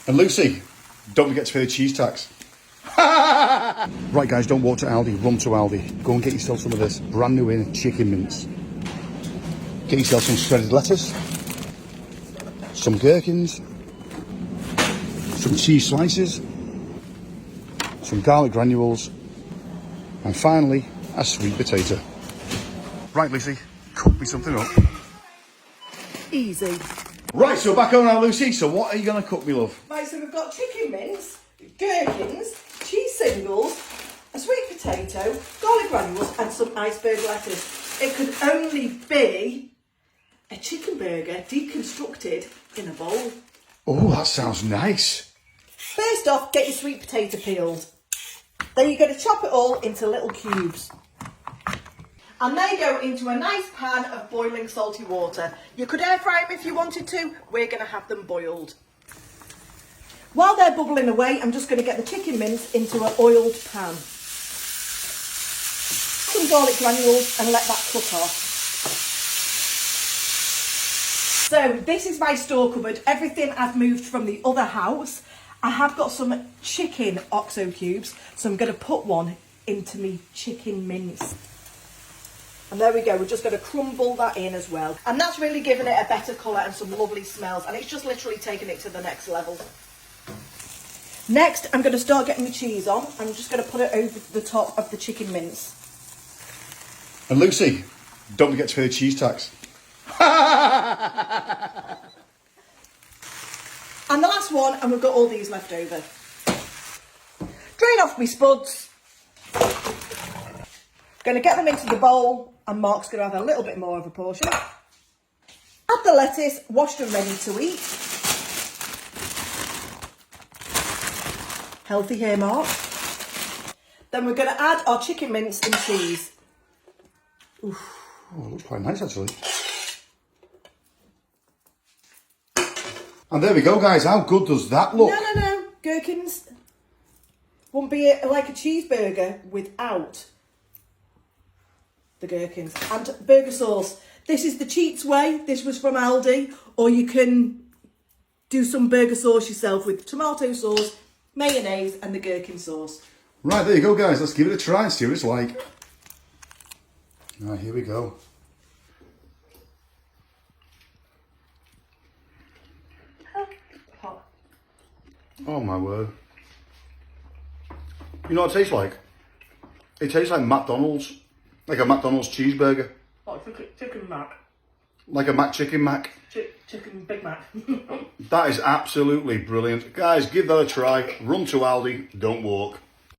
And Lucy, don't forget to pay the cheese tax. Right guys, don't walk to Aldi, run to Aldi. Go and get yourself some of this brand new in chicken mince. Get yourself some shredded lettuce, some gherkins, some cheese slices, some garlic granules, and finally, a sweet potato. Right Lucy, cook me something up. Easy. Right, so back on now Lucy, so what are you going to cook me, love? Right, so we've got chicken mince, gherkins, cheese singles, a sweet potato, garlic granules and some iceberg lettuce. It could only be a chicken burger deconstructed in a bowl. Oh, that sounds nice. First off, get your sweet potato peeled. Then you're going to chop it all into little cubes. And they go into a nice pan of boiling salty water. You could air fry them if you wanted to. We're going to have them boiled. While they're bubbling away, I'm just going to get the chicken mince into an oiled pan. Some garlic granules and let that cook off. So this is my store cupboard. Everything I've moved from the other house. I have got some chicken OXO cubes, so I'm going to put one into me chicken mince. And there we go, we're just going to crumble that in as well. And that's really giving it a better colour and some lovely smells. And it's just literally taking it to the next level. Next, I'm going to start getting the cheese on. I'm just going to put it over the top of the chicken mince. And Lucy, don't forget to pay the cheese tax. And the last one, and we've got all these left over. Drain off my spuds. Going to get them into the bowl, and Mark's going to have a little bit more of a portion. Add the lettuce, washed and ready to eat. Healthy here, Mark. Then we're going to add our chicken mince and cheese. Oof. Oh, it looks quite nice actually. And there we go guys, how good does that look? No. Gherkins wouldn't be like a cheeseburger without the gherkins. And burger sauce. This is the cheats way. This was from Aldi. Or you can do some burger sauce yourself with tomato sauce, mayonnaise and the gherkin sauce. Right, there you go guys, let's give it a try and see what it's like. Right, here we go. Hot. Oh my word. You know what it tastes like? It tastes like McDonald's. Like a McDonald's cheeseburger. Oh, chicken mac. Like a McChicken Mac. Chicken Big Mac. That is absolutely brilliant. Guys, give that a try. Run to Aldi, don't walk.